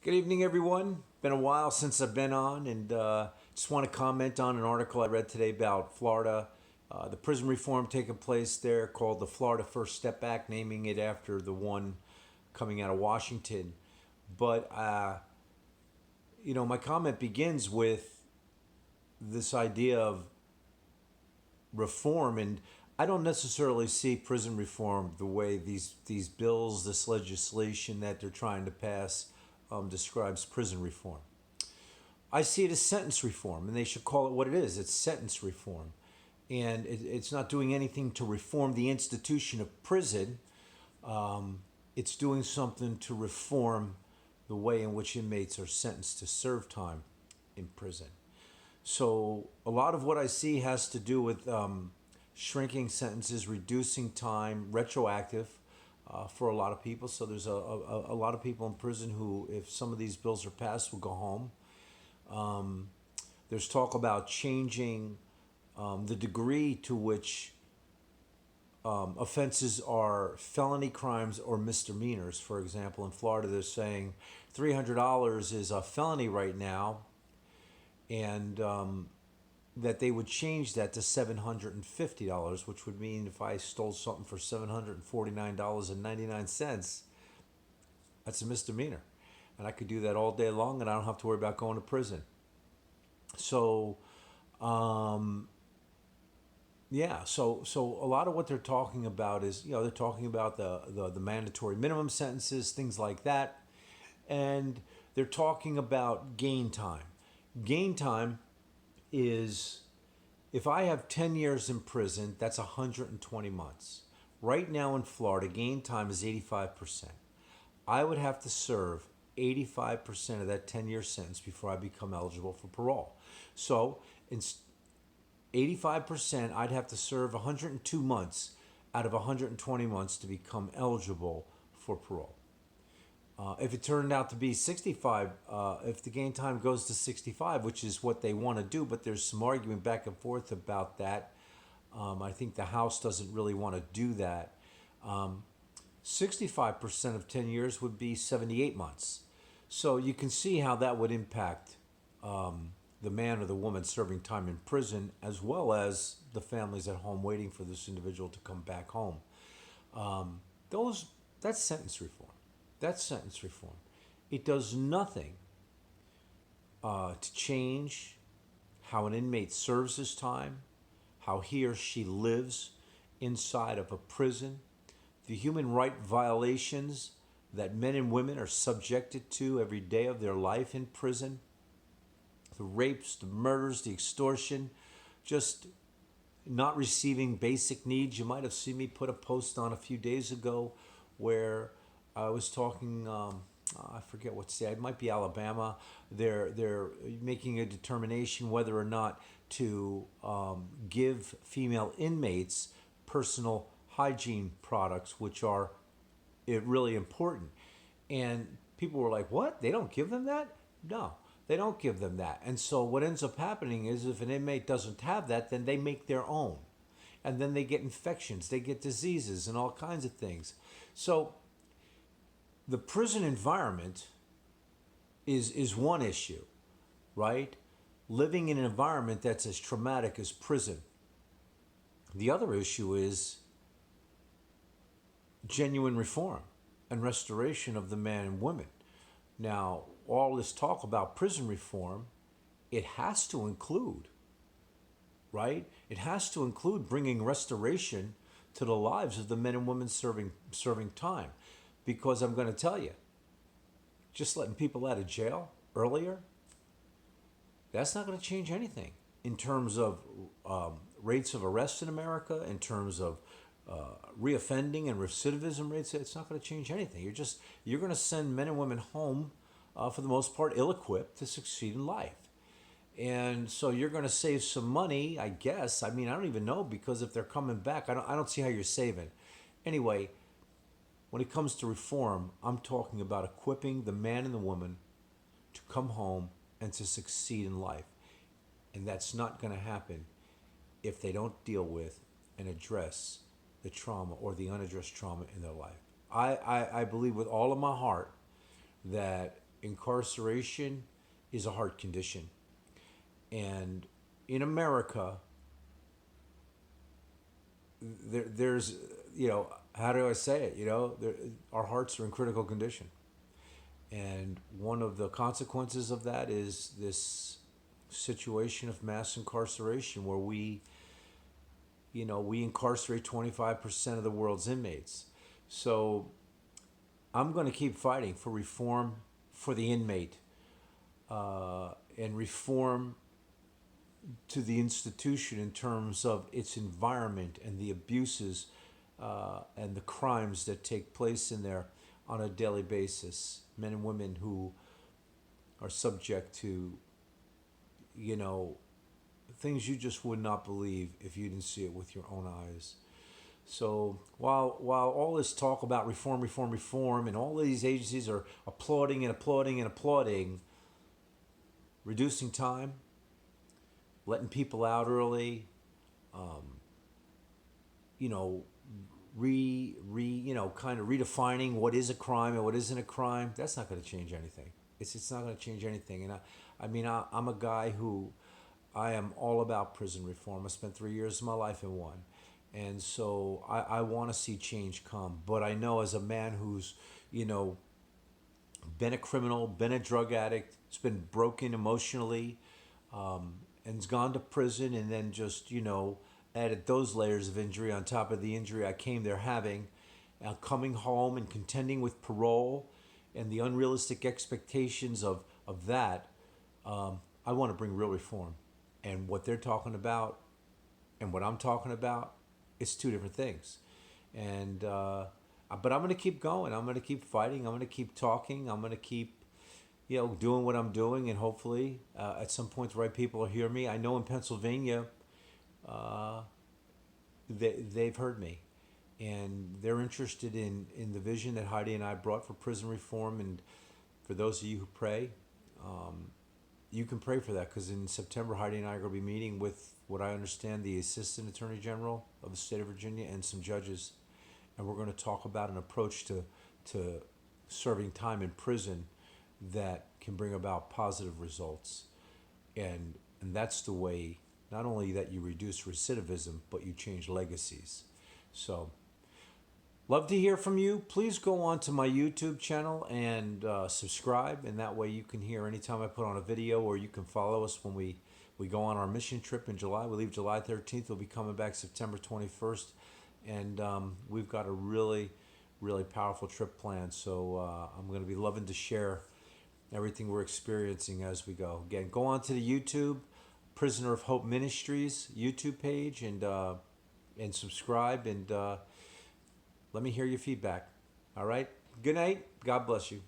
Good evening, everyone. Been a while since I've been on, and just want to comment on an article I read today about Florida, the prison reform taking place there called the Florida First Step Act, naming it after the one coming out of Washington. But, my comment begins with this idea of reform, and I don't necessarily see prison reform the way these bills, this legislation that they're trying to pass describes prison reform. I see it as sentence reform, and they should call it what it is. It's sentence reform. And it's not doing anything to reform the institution of prison. It's doing something to reform the way in which inmates are sentenced to serve time in prison. So a lot of what I see has to do with shrinking sentences, reducing time, retroactive for a lot of people. So there's a lot of people in prison who, if some of these bills are passed, will go home. There's talk about changing the degree to which offenses are felony crimes or misdemeanors. For example, in Florida, they're saying $300 is a felony right now, and that they would change that to $750, which would mean if I stole something for $749.99, that's a misdemeanor. And I could do that all day long, and I don't have to worry about going to prison. So, so a lot of what they're talking about is, they're talking about the mandatory minimum sentences, things like that. And they're talking about gain time. Gain time is, if I have 10 years in prison, that's 120 months. Right now in Florida, gain time is 85%. I would have to serve 85% of that 10-year sentence before I become eligible for parole. So, in 85%, I'd have to serve 102 months out of 120 months to become eligible for parole. If it turned out to be 65, if the gain time goes to 65, which is what they want to do, but there's some argument back and forth about that. I think the House doesn't really want to do that. 65% of 10 years would be 78 months. So you can see how that would impact the man or the woman serving time in prison, as well as the families at home waiting for this individual to come back home. Those That's sentence reform. That's sentence reform. It does nothing to change how an inmate serves his time, how he or she lives inside of a prison, the human right violations that men and women are subjected to every day of their life in prison, the rapes, the murders, the extortion, just not receiving basic needs. You might have seen me put a post on a few days ago where I was talking. I forget what state. It might be Alabama. They're making a determination whether or not to give female inmates personal hygiene products, which are really important. And people were like, "What? They don't give them that?" No, they don't give them that. And so what ends up happening is, if an inmate doesn't have that, then they make their own, and then they get infections, they get diseases, and all kinds of things. So the prison environment is one issue, right? Living in an environment that's as traumatic as prison. The other issue is genuine reform and restoration of the man and women. Now, all this talk about prison reform, it has to include, right? It has to include bringing restoration to the lives of the men and women serving time. Because I'm going to tell you, just letting people out of jail earlier, that's not going to change anything in terms of rates of arrest in America, in terms of reoffending and recidivism rates. It's not going to change anything. You're going to send men and women home for the most part ill-equipped to succeed in life. And so you're going to save some money, I guess. I mean, I don't even know, because if they're coming back, I don't see how you're saving. Anyway, when it comes to reform, I'm talking about equipping the man and the woman to come home and to succeed in life. And that's not going to happen if they don't deal with and address the trauma or the unaddressed trauma in their life. I believe with all of my heart that incarceration is a heart condition. And in America, there's, how do I say it? Our hearts are in critical condition. And one of the consequences of that is this situation of mass incarceration where we incarcerate 25% of the world's inmates. So I'm going to keep fighting for reform for the inmate, and reform to the institution in terms of its environment and the abuses, and the crimes that take place in there on a daily basis. Men and women who are subject to, you know, things you just would not believe if you didn't see it with your own eyes. So while all this talk about reform, reform, reform, and all of these agencies are applauding and applauding and applauding, reducing time, letting people out early, you know, kind of redefining what is a crime and what isn't a crime. That's not going to change anything. It's not going to change anything. And I'm a guy who, I am all about prison reform. I spent 3 years of my life in one. And so I want to see change come. But I know as a man who's, been a criminal, been a drug addict, has been broken emotionally, and's gone to prison and then just, added those layers of injury on top of the injury I came there having, coming home and contending with parole and the unrealistic expectations of that. I want to bring real reform. And what they're talking about and what I'm talking about, it's two different things. And but I'm going to keep going. I'm going to keep fighting. I'm going to keep talking. I'm going to keep, doing what I'm doing, and hopefully at some point the right people will hear me. I know in Pennsylvania, they've heard me, and they're interested in the vision that Heidi and I brought for prison reform. And for those of you who pray, you can pray for that, because in September, Heidi and I are going to be meeting with what I understand the Assistant Attorney General of the state of Virginia and some judges, and we're going to talk about an approach to serving time in prison that can bring about positive results. And that's the way, not only that you reduce recidivism, but you change legacies. So, love to hear from you. Please go on to my YouTube channel and subscribe, and that way you can hear anytime I put on a video, or you can follow us when we go on our mission trip in July. We leave July 13th. We'll be coming back September 21st, and we've got a really, really powerful trip planned. So I'm going to be loving to share everything we're experiencing as we go. Again, go on to the YouTube, Prisoner of Hope Ministries YouTube page, and subscribe, and let me hear your feedback. All right? Good night. God bless you.